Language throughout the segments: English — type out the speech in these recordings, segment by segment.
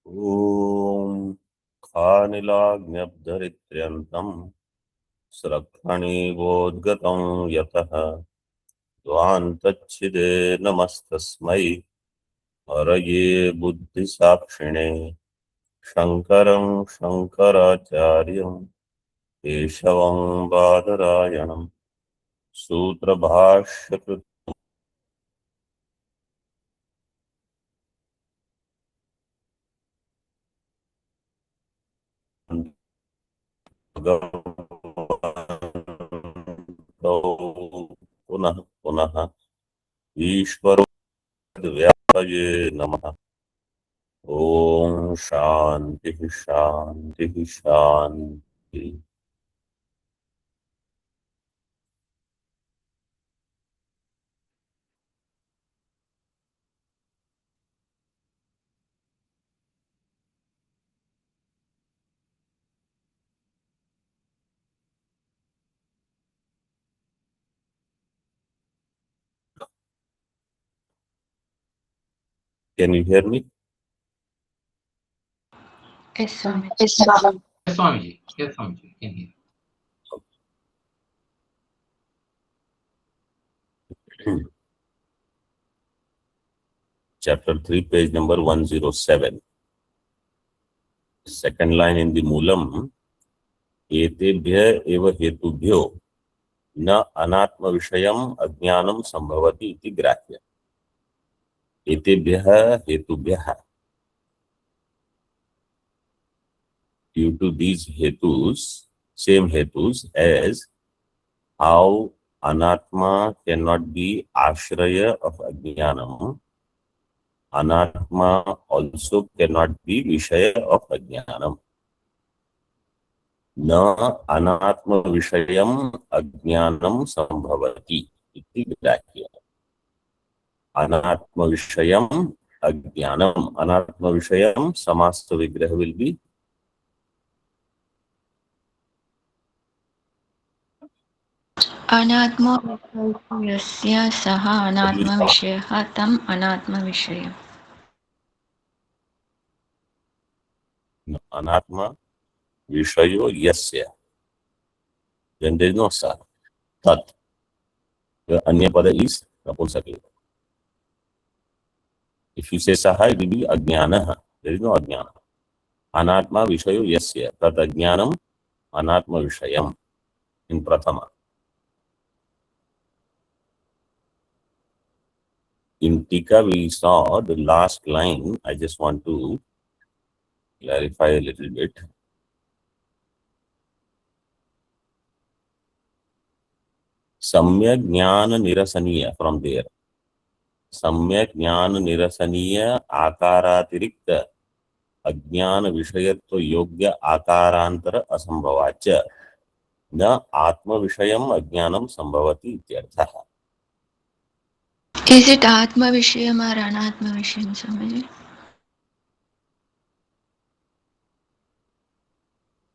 ॐ खानिलाग्न्यब्धरित्र्यन्तम् स्रक्खणीवोद्गतं यतः द्वान्तच्छिदे नमस्तस्मै हरये बुद्धिसाक्षिणे शङ्करं शङ्कराचार्यं केशवं बादरायणं सूत्रभाष्यकृत् पुनः पुनः ईश्वरो व्यापये नमः। ओम शांति शांति शांति। Can you hear me? Yes, Swami. Yes, Swamiji. Yes, Swamiji. Can hear. Chapter 3, page number 107. Second line in the Moolam. एतेभ्य एव हेतुभ्यो न अनात्म विषयम अज्ञानम संभवति इति ग्राह्य। एतेभ्यः हेतुभ्यः, due to these hetus, same hetus as how anatma cannot be ashraya of ajnanam, anatma also cannot be vishaya of ajnanam. न अनात्म विषयम अज्ञानम संभवति इति ग्राह्य। अनात्म विषयम अज्ञानम, अनात्म विषयम समास विग्रह विल बी अनात्मा विषयस्य सः अनात्म विषयः तम् अनात्म विषयम्। अनात्म विषयो यस्य, then there is no sa, tat. The anya pada is napumsaklinga. If you say saha, it will be ajnana. There is no ajnana. Anatma vishayo yasya, tat ajnanam anatma vishayam in prathama. In Tika, we saw the last line. I just want to clarify a little bit. Samyak jnana nirasaniya, from there. Samyak jnana nirasaniya akaratirikta अज्ञान विषयत्व योग्य आकारांतर असंभवाच न आत्म विषयम अज्ञानम संभवति इत्यर्थः। Is it Atma Vishayam or Anatma Vishayam, Swamiji?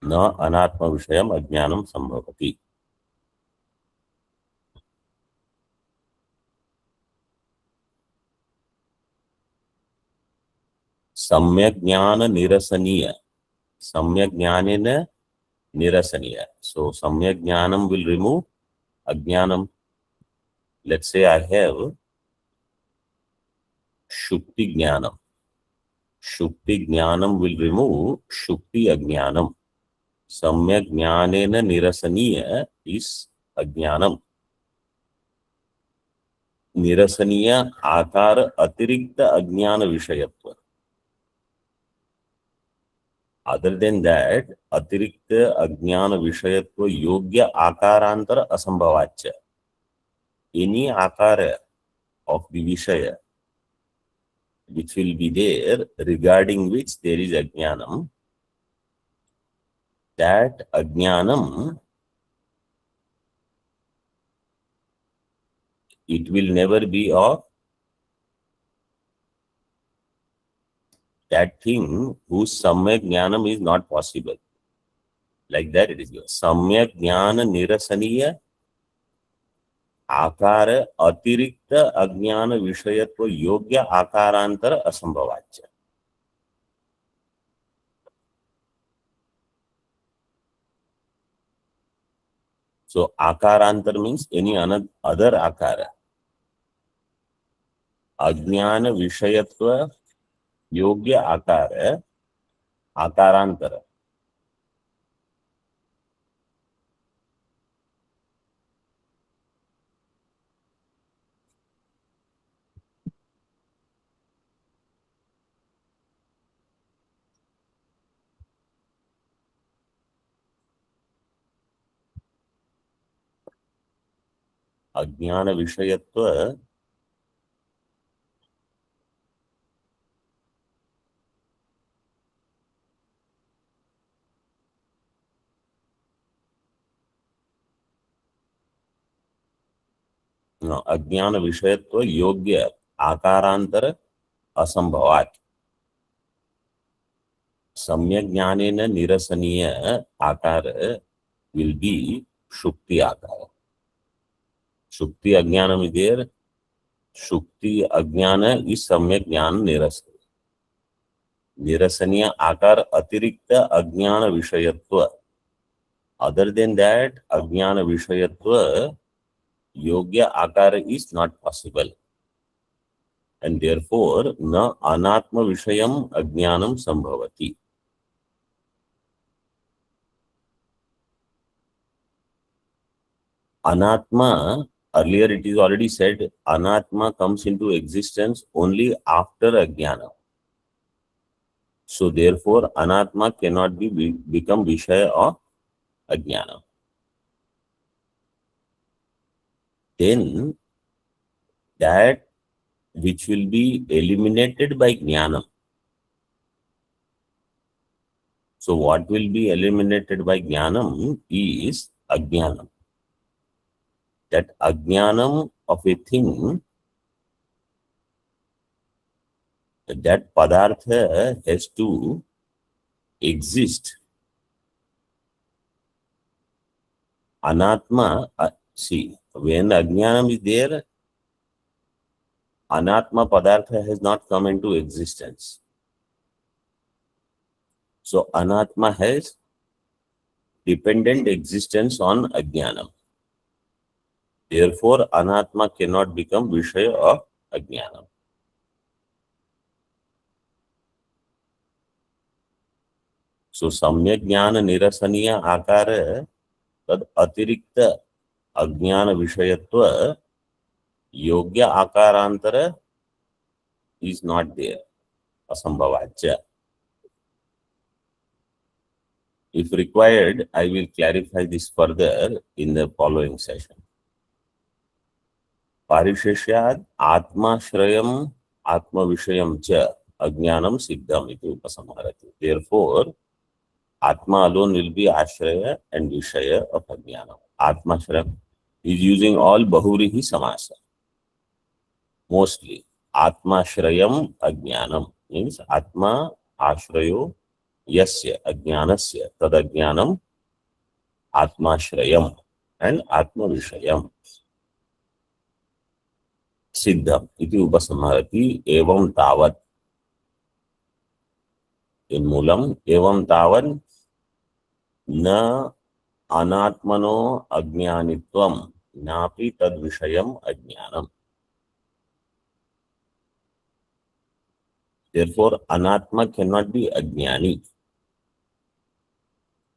न अनात्म विषयम अज्ञानम संभवति। सम्यक ज्ञान निरसनीय, सम्यक ज्ञानेन निरसनीय. So सम्यक ज्ञानम will remove अज्ञानम. Let's say I have shukti jnanam. Shukti jnanam will remove shukti ajnanam. सम्यक ज्ञानेन निरसनीय is अज्ञानम. निरसनीय आकार अतिरिक्त अज्ञान विषयत्व. Other than that, अतिरिक्त अज्ञान विषयत्व योग्य आकारांतर असंभवाच्य. Any akara of the vishaya which will be there regarding which there is ajnanam, that ajnanam, it will never be of that thing whose samyak jnanam is not possible. Like that it is given. Samyak jnana nirasaniya आकार अतिरिक्त अज्ञान विषयत्व योग्य आकारांतर असंभवाच्य. So akarantar means any other akara. Ajnana vishayatva yogya akara akarantara. Ajnana vishayatva no, Ajnana vishayatva yogya akarantara asambhavat. Samyak jnanena nirasaniya akara will be shukti akara. Shukti ajnanam is there. Shukti ajnana is samyak jnana nirasaniya. Nirasaniya akar atirikta ajnana vishayatva. Other than that, ajnana vishayatva yogya akara is not possible. And therefore, na anatma vishayam ajnanam sambhavati. Anatma, earlier it is already said, anatma comes into existence only after ajnana. So therefore, anatma cannot become vishaya of ajnana. Then that which will be eliminated by jnana. So what will be eliminated by jnanam is ajnanam. That ajnanam of a thing, that padartha has to exist. Anatma, see, when ajnanam is there, anatma padartha has not come into existence. So anatma has dependent existence on ajnanam. Therefore, anatma cannot become vishaya of ajnanam. So samyak jnana nirasaniya akara tad atirikta ajnana vishayatva yogya akarantara is not there. Asambhavachya. If required, I will clarify this further in the following session. Parisheshyad atma shrayam atma vishayam cha ajnanam siddham iti upasamharati. Therefore, atma alone will be ashraya and vishaya of ajnanam. Atma shrayam is using all bahurihi samasa. Mostly, atma shrayam ajnanam means atma ashrayo yasya ajnanasya tad ajnanam atma shrayam and atma vishayam. Siddham iti upasamharati evam tavat. In Moolam, evam tavat na anatmano ajnanitvam napi tad vishayam ajnanam. Therefore, anatma cannot be ajnani.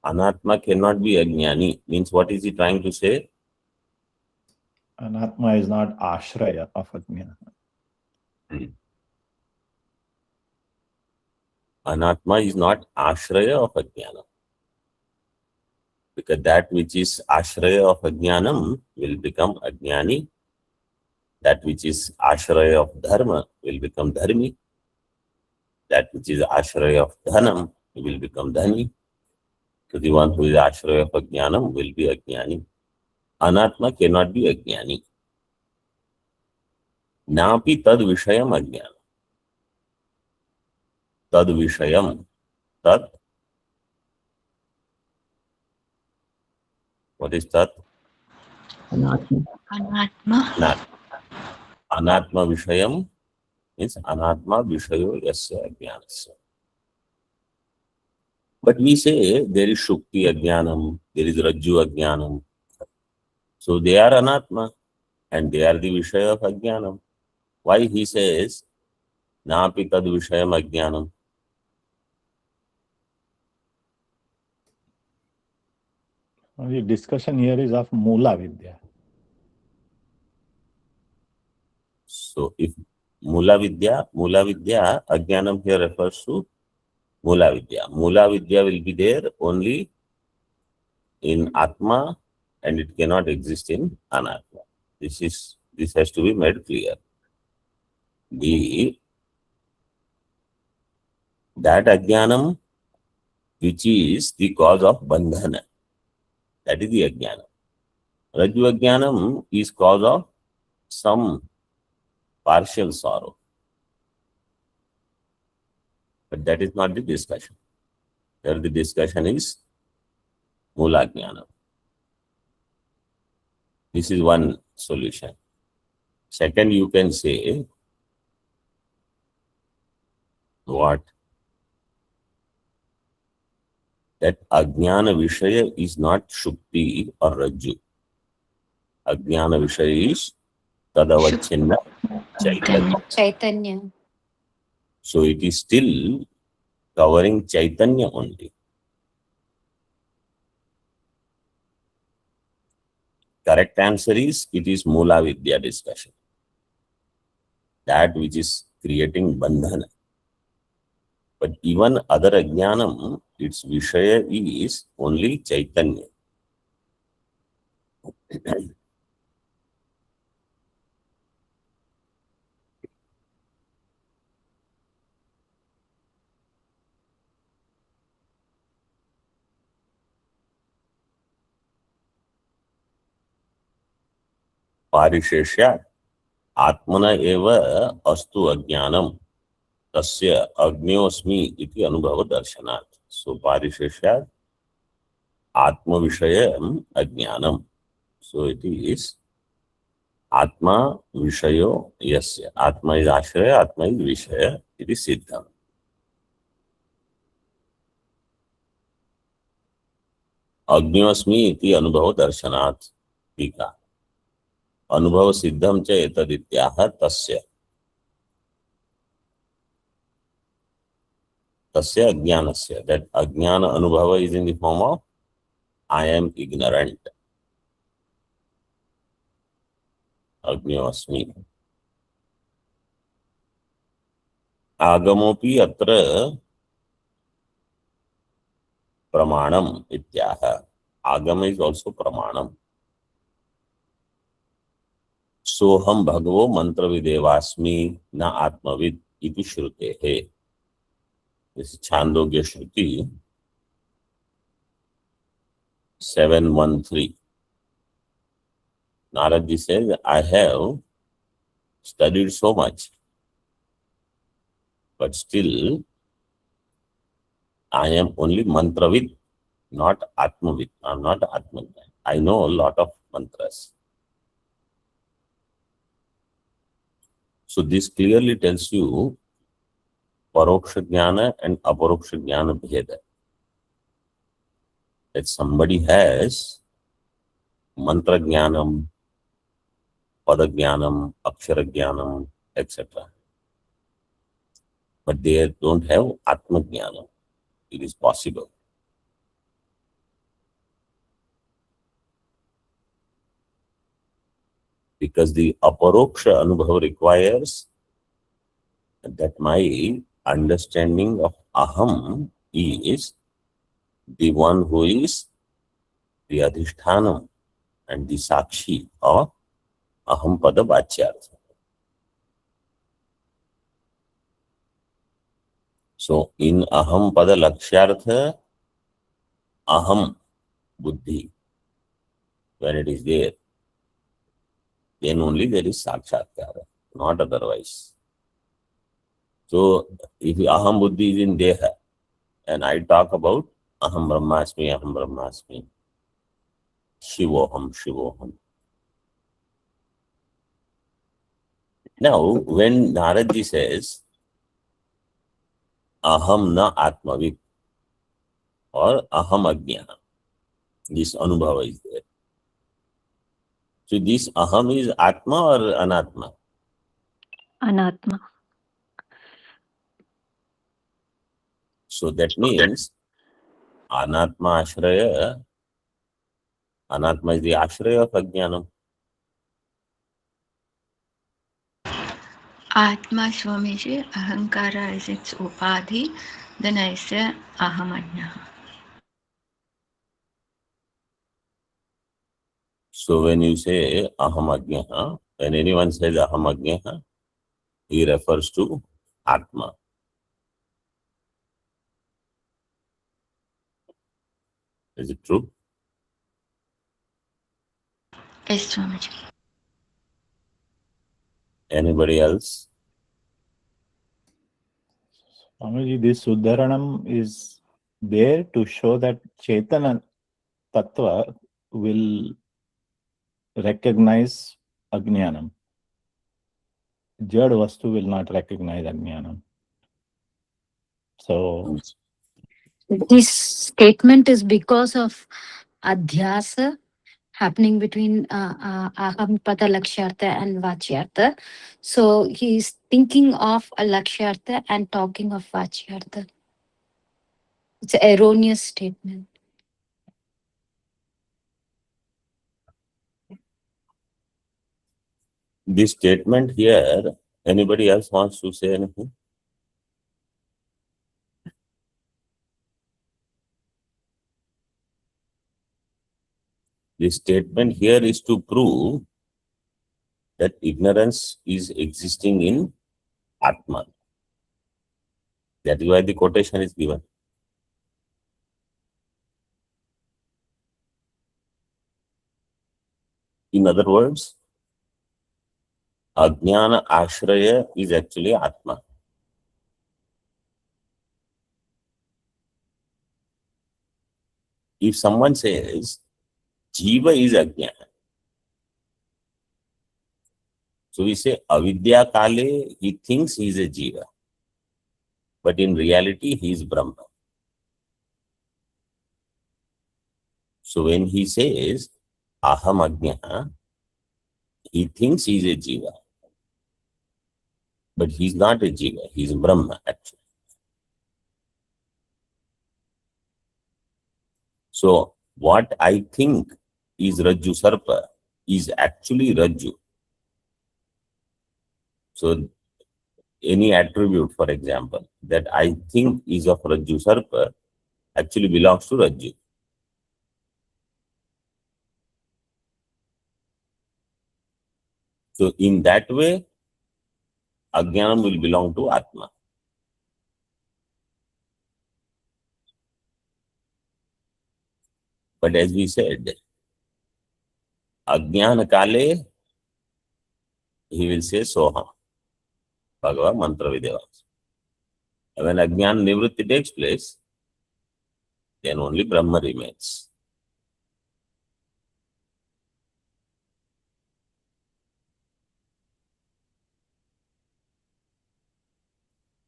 Anatma cannot be ajnani. Means what is he trying to say? Anatma is not ashraya of ajnana. Anatma is not ashraya of ajnana. Because that which is ashraya of ajnanam will become ajnani. That which is ashraya of dharma will become dharmi. That which is ashraya of dhanam will become dhani. So the one who is ashraya of ajnanam will be ajnani. Anatma cannot be ajnani. Napi tad vishayam ajnana. Tad vishayam. Tad. What is tad? Anatma. Not. Anatma vishayam means anatma vishayo yasya ajnanasya. But we say there is shukti ajnanam, there is rajju ajnanam. So they are anatma and they are the vishaya of ajnanam. Why he says napi tad vishayam ajnanam? The discussion here is of Mula Vidya. So if Mula Vidya, Ajnanam here refers to Mula Vidya. Mula Vidya will be there only in Atma and it cannot exist in Anatma. This has to be made clear. That Ajnanam which is the cause of Bandhana, that is the Ajnanam. Rajju Ajnanam is cause of some partial sorrow. But that is not the discussion. There the discussion is Mula Jnanam. This is one solution. Second, you can say what? That Ajnana Vishaya is not Shukti or Rajju. Ajnana Vishaya is Tadavachinna Chaitanya. Chaitanya. So it is still covering Chaitanya only. Correct answer is, it is Mula Vidya discussion. That which is creating Bandhana. But even other Ajnanam, its Vishaya is only Chaitanya. Parisheshya Atmana eva astu ajnanam tasya agnyosmi iti anubhava darshanat. So Parisheshya Atma Vishayam Ajnanam. So it is Atma Vishayo Yasya. Atma is Ashraya, Atma is Vishaya. It is Siddham. Agnyosmi iti anubhava darshanat. Tika. Anubhava siddham cha etadityaha tasya. Tasya ajnanasya. That ajnana anubhava is in the form of I am ignorant. Agnyosmi. Agamopi atra pramanam ityaha. Agama is also pramanam. Soham bhagavo mantravidevasmi na atmavid iti shrutehe. This is Chandogya Shruti 7:1-3. Naradji says, I have studied so much, but still I am only mantravid, not atmavid. I am not atmavid. I know a lot of mantras. So this clearly tells you Paroksha Jnana and Aparoksha Jnana Bheda. That somebody has Mantra Jnanam, Pada Jnanam, Akshara Jnanam, etc. But they don't have Atma Jnanam. It is possible. Because the Aparoksha Anubhava requires that my understanding of Aham is the one who is the Adhishthanam and the Sakshi of Aham Pada Vachyartha. So in Aham Pada Lakshyartha, Aham Buddhi, when it is there, then only there is Sakshatkara, not otherwise. So if Aham Buddhi is in Deha, and I talk about Aham Brahmasmi, Shivoham. Now, when Naradji says, Aham na Atmavid, or Aham Ajnana, this Anubhava is there. So this aham is atma or anatma? Anatma. So that means anatma ashraya, anatma is the ashraya of ajnanam. Atma Swamiji, Ahankara is its upadhi, then I say Ahamanya. So when you say aham ajnaha, when anyone says aham ajnaha, he refers to atma. Is it true? Yes, Swamiji. Anybody else? Swamiji, this Uddharanam is there to show that Chaitanya Tattva will recognize Ajnanam. Jad Vastu will not recognize Ajnanam. So, This statement is because of adhyasa happening between aham pada lakshyartha and vachyartha. So he's thinking of a lakshyartha and talking of vachyartha. It's an erroneous statement. This statement here, anybody else wants to say anything? This statement here is to prove that ignorance is existing in Atma. That is why the quotation is given. In other words, Ajnana Ashraya is actually Atma. If someone says Jiva is Ajnana, so we say Avidya Kale, he thinks he is a Jiva, but in reality he is Brahma. So when he says Aham Ajnana, he thinks he is a Jiva, but he is not a Jiva, he is Brahma actually. So what I think is Rajju Sarpa is actually Rajju. So any attribute, for example, that I think is of Rajju Sarpa actually belongs to Rajju. So in that way, Ajnanam will belong to Atma. But as we said, Ajnana Kale, he will say Soham. Bhagavad Mantra Vidyavas. When Ajnana Nivritti takes place, then only Brahma remains.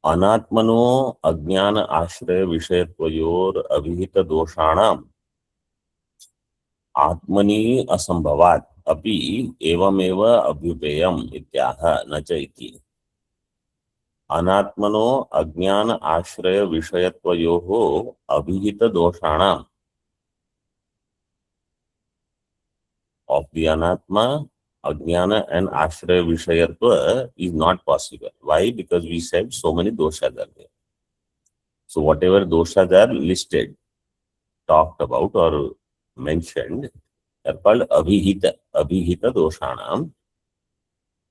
Anatmano Ajnana Ashraya Vishayatvayor Abhihita Doshanam Atmani Asambhavat Api Evameva Abhyupeyam Ityaha Nacha Iti. Anatmano Ajnana Ashraya Vishayatvayoho Abhihita Doshanam. Of the Anatma, Ajnana and Ashraya Vishayatva is not possible. Why? Because we said so many doshas are there. So whatever doshas are listed, talked about or mentioned, are called Abhihita. Abhihita Doshanam.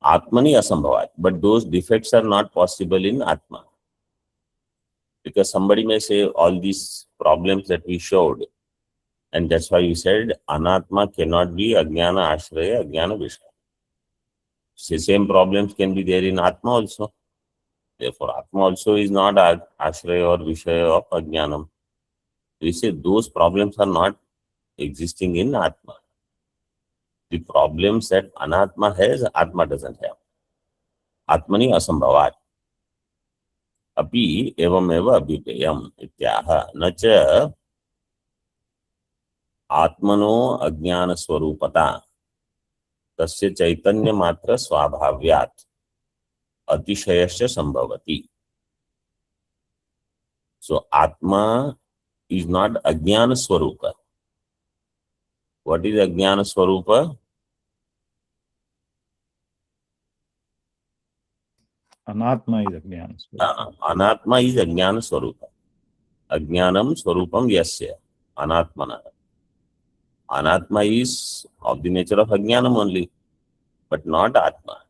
Atmani Asambhavat. But those defects are not possible in Atma. Because somebody may say all these problems that we showed, and that's why we said Anatma cannot be Ajnana Ashraya, Ajnana Vishaya. The same problems can be there in Atma also. Therefore, Atma also is not Ashraya or Vishaya of Ajnanam. We say those problems are not existing in Atma. The problems that Anatma has, Atma doesn't have. Atmani Asambhavat. Api evam eva abhipeyam ityaha. Nacha Atmano Ajnana Swarupata. तस्य चैतन्य मात्र स्वाभाव्यात् अतिशयश्च संभवति. So Atma is not Ajnana Swarupa. What is Ajnana Swarupa? Anatma is Ajnana Swarupa. Anatma is Ajnana Swarupa. Ajnanam Swarupam Yasya. Anatmana. Anatma is of the nature of Ajnanam only, but not Atma.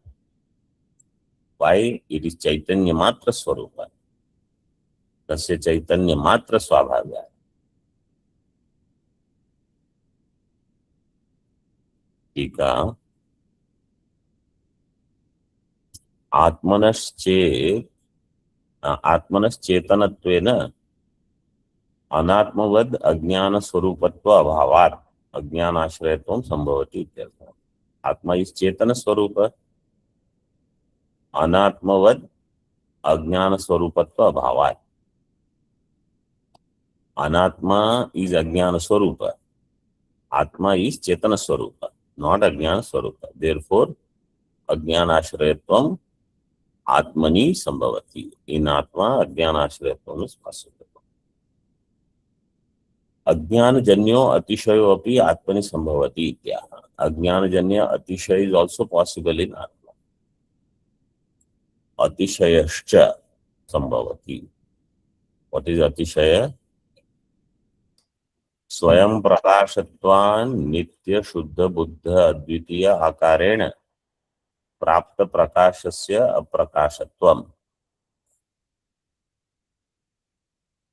Why? It is Chaitanya Matra Swarupa. Tasya Chaitanya Matra Swabhavya. Tika आत्मनश्चेतनत्वेन अनात्मवद अज्ञान स्वरूपत्व अभावात् अज्ञानाश्रयत्वं संभवति इत्यर्थः. आत्मा is चेतन स्वरूप, अनात्मवद अज्ञान स्वरूपत्व अभावात्. अनात्मा is अज्ञान स्वरूप, आत्मा इज चेतन स्वरूप, not अज्ञान स्वरूप. Therefore अज्ञानाश्रयत्वं आत्मनि संभवति. In आत्मा अज्ञानाश्रयत्वं is possible. अज्ञानजन्यो अतिशयो अपि आत्मनि संभवति इत्याह. अज्ञानजन्य अतिशय is also possible in आत्मा. अतिशयश्च संभवति. What is अतिशय? स्वयं प्रकाशत्वान् नित्य शुद्ध बुद्ध अद्वितीय आकारेण प्राप्त प्रकाशस्य अप्रकाशत्वम्.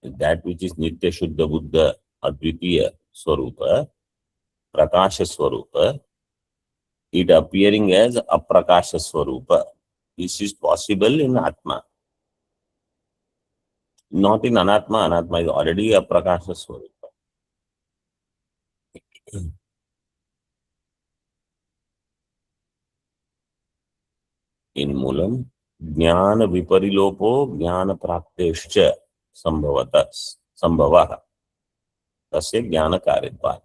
That which is nitya shuddha buddha advitiya swarupa, prakasha swarupa, it appearing as aprakasha swarupa. This is possible in Atma, not in Anatma. Anatma is already aprakasha swarupa. In Moolam, ज्ञान विपरिलोपो ज्ञान प्राप्तेश्च संभवः तस्य ज्ञान कार्यत्वात्.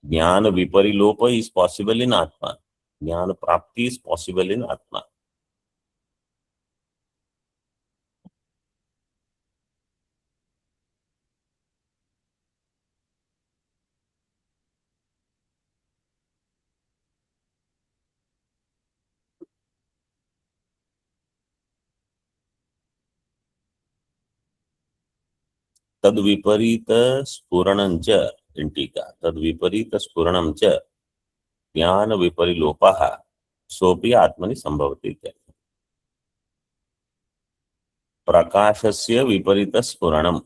ज्ञान विपरिलोप is possible in Atma. ज्ञान प्राप्ति is possible in Atma. तद विपरीत स्फुरणं च in टीका. तद विपरीत स्फुरणं च ज्ञान विपरिलोपः सोऽपि आत्मनि संभवति. प्रकाशस्य विपरीत स्फुरणं,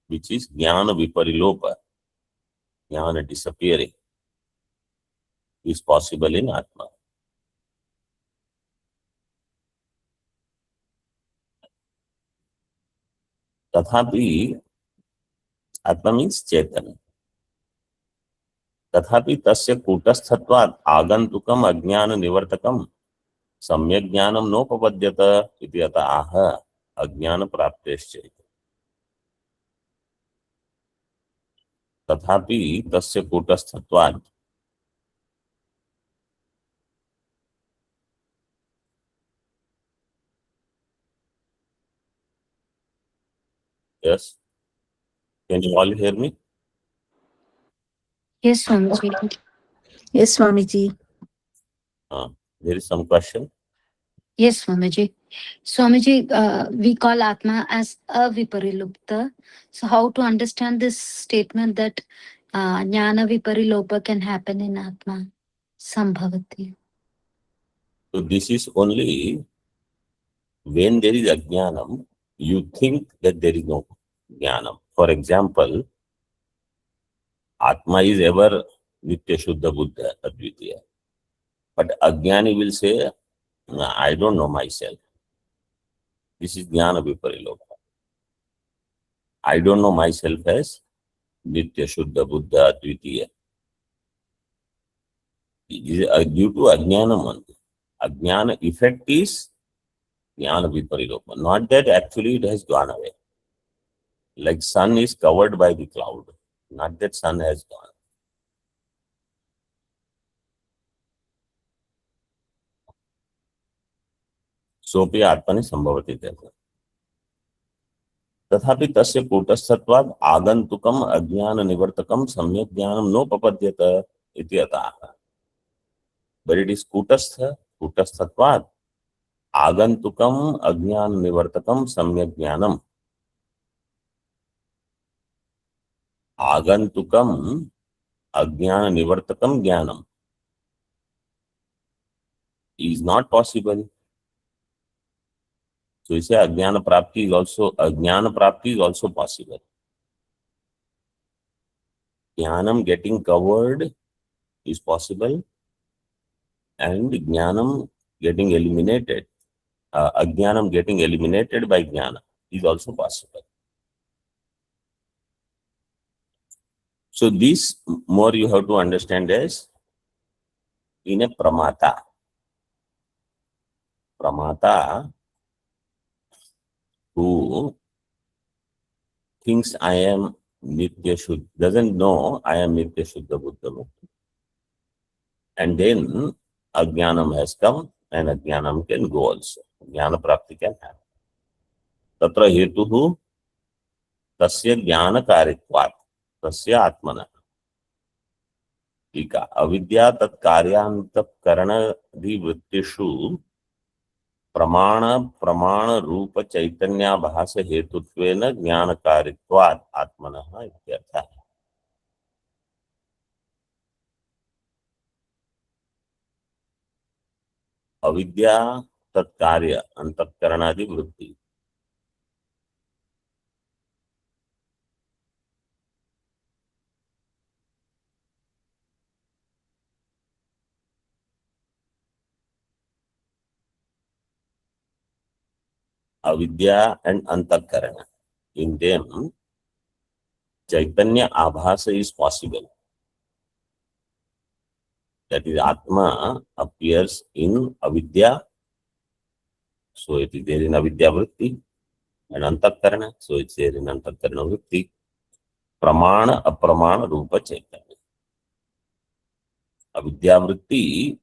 which is ज्ञान विपरिलोप, ज्ञान disappearing, is possible in Atma. तथापि आत्मा मीन्स चेतन. तथापि तस्य कूटस्थत्वात् आगंतुकम अज्ञान निवर्तकम सम्यक् ज्ञानम नोपपद्यत इति अतः आह अज्ञान प्राप्तेश्च. तथापि तस्य कूटस्थत्वात्, yes, can you all hear me? Yes, Swamiji. Yes, Swamiji. There is some question. Yes, Swamiji. Swamiji, we call Atma as aviparilupta. So how to understand this statement that jnana viparilopa can happen in Atma? Sambhavati. So this is only when there is ajnanam, you think that there is no jnanam. For example, Atma is ever nitya shuddha buddha advitiya. But ajnani will say, I don't know myself. This is jnana viparilopa. I don't know myself as nitya shuddha buddha advitiya. It is due to ajnanam only. Ajnana effect is jnana viparilopa. Not that actually it has gone away. Like sun is covered by the cloud. Not that sun has gone. सोपि आत्मनि संभवति तथापि तस्य कूटस्थत्वात् आगन्तुकम् अज्ञाननिवर्तकं सम्यक् ज्ञानं नोपपद्यत इति अतः। But it is कूटस्थत्वात् आगन्तुकम् अज्ञाननिवर्तकं सम्यक् ज्ञानम्। आगन्तुकम् अज्ञाननिवर्तकं ज्ञानम् is not possible. So you say ajnana prapti is also possible. Jnanam getting covered is possible, and jnanam getting eliminated, ajnanam getting eliminated by jnana is also possible. So this more you have to understand as in a pramata. Pramata who thinks I am Nitya Shuddha, doesn't know I am Nitya Shuddha Buddha Mukta. And then Ajnanam has come and Ajnanam can go also. Jnana Prapti can happen. Tatra hetuhu tasya jnana karitvat tasya atmana. Tika avidya tat karyantap karana vrittishu प्रमाण रूप चैतन्याभास हेतुत्वेन ज्ञानकारित्वात् आत्मनः इत्यर्थः। अविद्या तत्कार्य अंतःकरणादि वृत्ति avidya and antakarana. In them, Chaitanya Abhasa is possible. That is, Atma appears in avidya, so it is there in avidya vritti, and antakarana, so it's there in antakarana vritti. Pramana apramana rupa Chaitanya. Avidya vritti,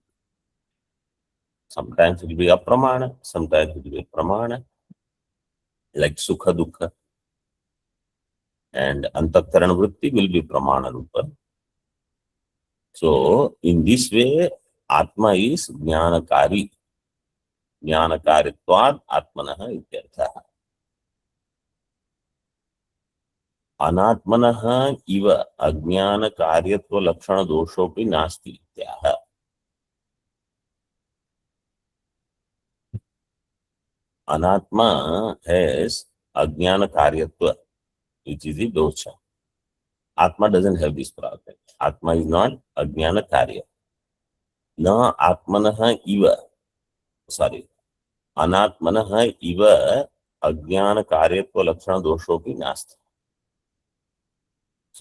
sometimes it will be apramana, sometimes it will be pramana, like sukha dukkha. And antakarana vritti will be pramana rupa. So in this way, Atma is jnanakari. Jnanakaritvad atmanaha ityarthaha. Anatmanaha iva ajnana karyatva lakshana doshopi nasti ityaha. Anatma has ajnana karyatva, which is the dosha. Atma doesn't have this problem. Atma is not ajnana karya. Na atmanaha iva, sorry, anatmanaha iva ajnana karyatva lakshana doshopi nasti.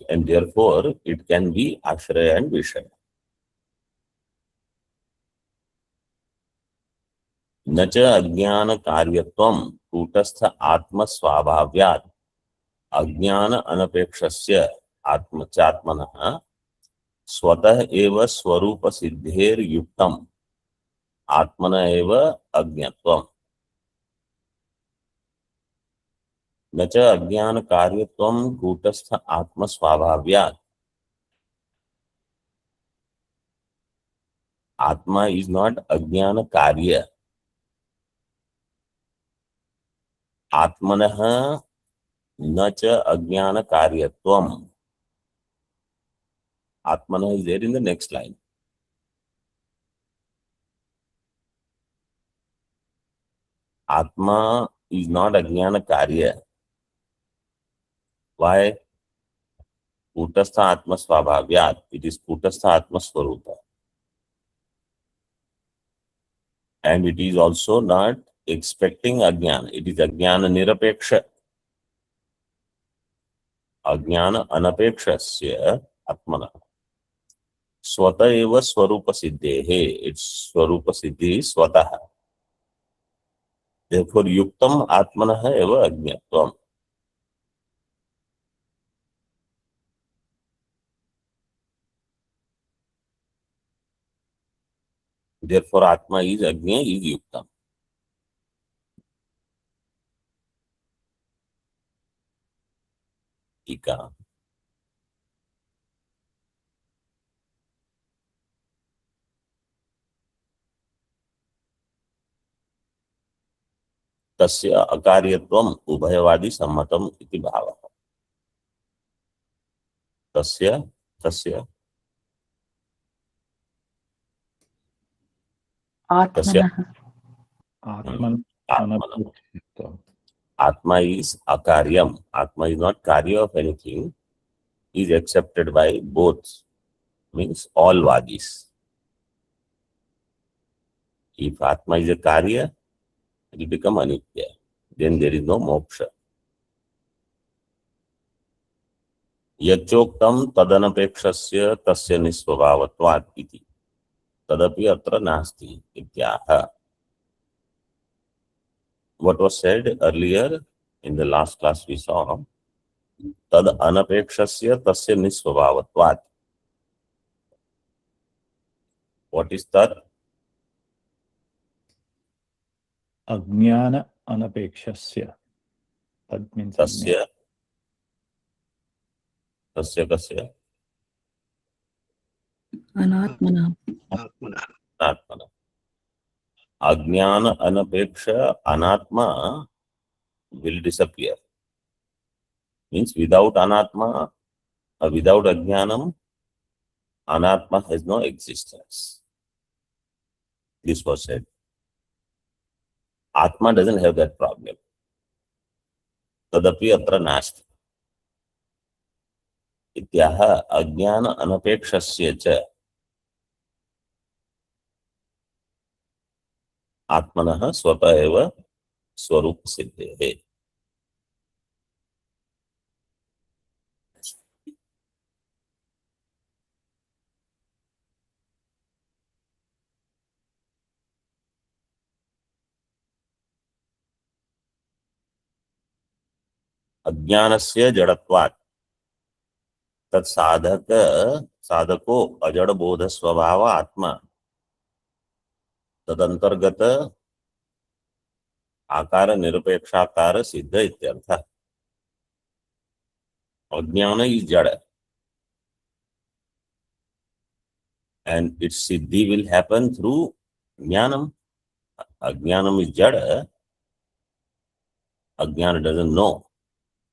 And therefore, it can be ashraya and vishaya. Nacha ajnana karyatvam kutastha atma swabhavyat ajnana anapekshasya atma chatmanaha swatah eva swarupa siddher yuktam atmana eva ajnatvam. Nacha ajnana karyatvam kutastha atma swabhavyat. Atma is not ajnana karya. Atmanaha nacha ajnana karyatvam. Atmana is there in the next line. Atma is not ajnana karya. Why? Kutastha atma swabhavyat. It is kutastha atma swarupa. And it is also not expecting ajnana. It is ajnana nirapeksha. Ajnana anapekshasya atmana. Swata eva swarupa siddhehe. Its swarupa siddhi is swataha. Therefore, yuktam atmanaha eva ajnatvam. Therefore, Atma is Ajna is Yuktam. टीका तस्य अकार्यत्वम् उभयवादी सम्मतम् इति भावः। तस्य तस्य तस्य Atman आत्मनः anapekshitvam. Atma is akaryam. Atma is not karya of anything. Is accepted by both. Means all vadis. If Atma is a karya, it will become anitya. Then there is no moksha. यच्चोक्तम तदनपेक्षस्य तस्य निस्वभावत्वात् इति तदपि अत्र नास्ति इत्याह. What was said earlier in the last class we saw, tad anapekshasya tasya nisvabhavatvat. What is that? Ajnana anapekshasya. That means Tasya tasya kasya Anatmana. anatmana. Ajnana anapeksha anatma will disappear. Means without anatma or without ajnanam, anatma has no existence. This was said. Atma doesn't have that problem. Tadapi atra nasti. इत्याह अज्ञान अनपेक्षस्य च आत्मनः स्वतः एव स्वरूप सिद्धेः. अज्ञानस्य जडत्वात् तत्साधक साधको अजड़ बोध स्वभाव आत्मा तदंतर्गत आकार निरपेक्षाकार सिद्ध इत्यर्थ. अज्ञान इज जड़ and its siddhi will happen through jnanam. Ajnanam is jada. Ajnana doesn't know.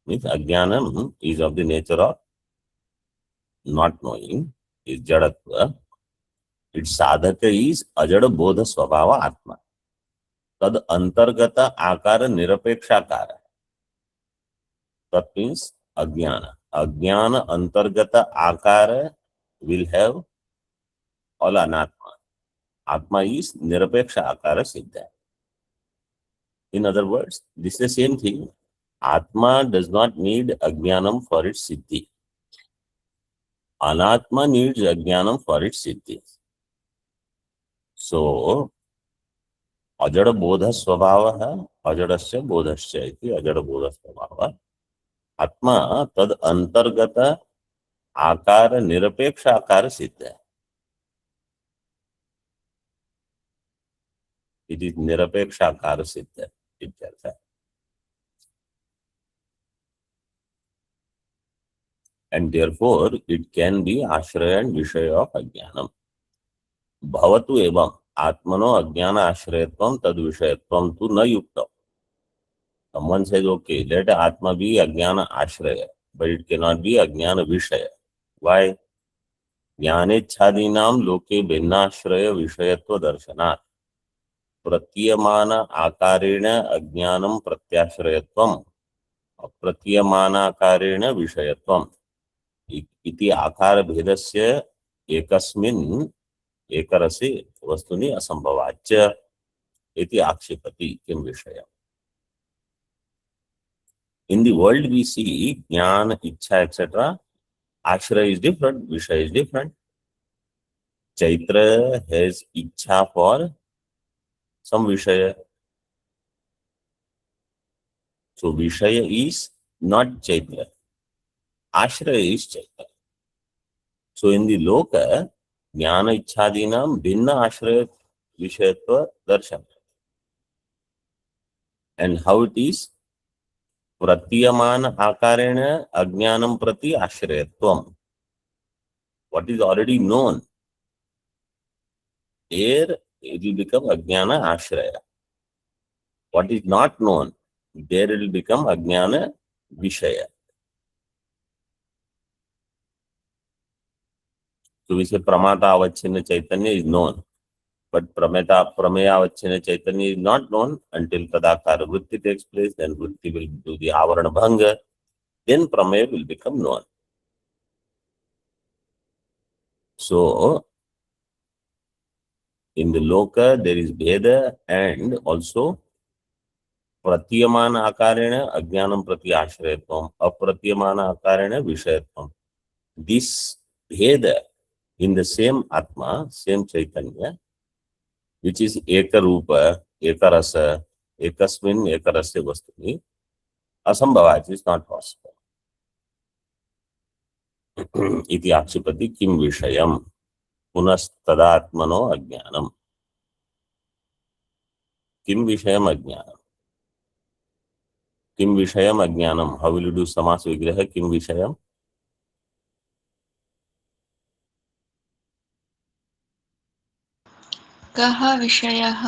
Means ajnanam is of the nature of not knowing, is jadatva. Its sadhaka is ajada bodha swabhava atma. Tad antargata akara nirapekshakara. That means ajnana. Ajnana antargata akara will have all anatma. Atma is nirapeksha akara siddha. In other words, this is the same thing. Atma does not need ajnanam for its siddhi. Anatma needs ajnanam for its siddhi. So, ajada bodha swabhava, ajadasya bodhasya iti ajada bodha swabhava. Atma tad antargata akara nirapeksha akara siddha. It is nirapeksha akara siddha. And therefore, it can be ashraya and vishaya of ajnanam. Bhavatu evam atmano ajnana ashrayatvam tad vishayatvam tu na yukta. Someone says, okay, let atma be ajnana ashraya, but it cannot be ajnana vishaya. Why? Jnanechhadinam loke bhinnashraya vishayatva darshanat. Pratyamana akarena ajnanam pratyashrayatvam. Pratyamanakarena vishayatvam. इति आकार भेदस्य एकस्मिन् एकरसे वस्तुनि असंभवाच्च इति आक्षेपति किम विषय. In the world we see jnana, ichha, etc. Ashraya is different, vishaya is different. Chaitra has ichha for some vishaya. So vishaya is not chaitra. Ashraya is chaitra. So in the loka, jnana ichhadinam bhinna ashraya vishayatva darshan. And how it is? प्रतीयमान आकारेण अज्ञानम प्रति आश्रयत्वम. What is already known, there it will become ajnana ashraya. What is not known, there it will become ajnana vishaya. So we say pramata avachina chaitanya is known, but prameya avachina chaitanya is not known until tadakara vritti takes place. Then vritti will do the avarana bhanga, then prameya will become known. So in the loka there is bheda and also pratyamana akarena ajnanam prati ashrayatvam, apratyamana akarena vishayatvam. This bheda in the same atma, same chaitanya, which is ekarupa, ekarasa, ekasmin ekarasya vastuni, asambhavat is not possible. Iti akshipati kim vishayam punastadatmano ajnanam. Kim vishayam ajnanam. Kim vishayam ajnanam. How will you do samas vigraha? Kim vishayam? कः विषयः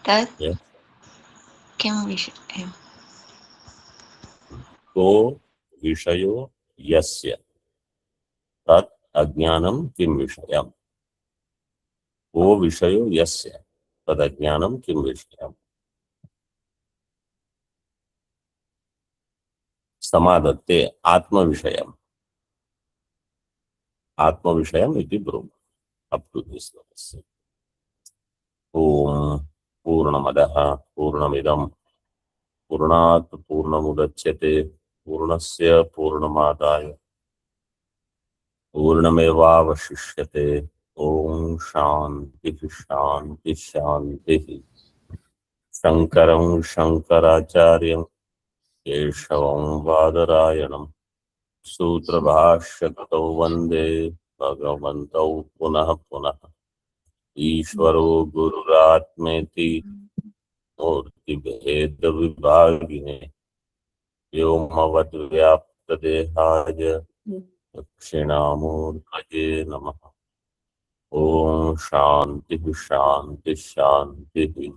तत् Yes. किं विषयः Ko vishayo yasya tat ajnanam kim vishayam. Ko vishayo yasya tad ajnanam kim vishayam. Samadatte atma vishayam. Atma vishayam iti brahma. Up to this level. Om Purnamadaha Purnamidam Purnat Purnamudachyate Purnasya Purnamadaya Purnamevavashishyate. Om Shanti Shanti Shanti. Shankaram Shankaracharyam Keshavam Vadarayanam Sutra Bhashyatau Vande Bhagavantau Punah Punah Ishvaro Gururatmeti Murti Bheda Vibhagine Vyomavad Vyapta Dehaya Dakshinamurtaye Namaha. Om Shanti Shanti Shanti.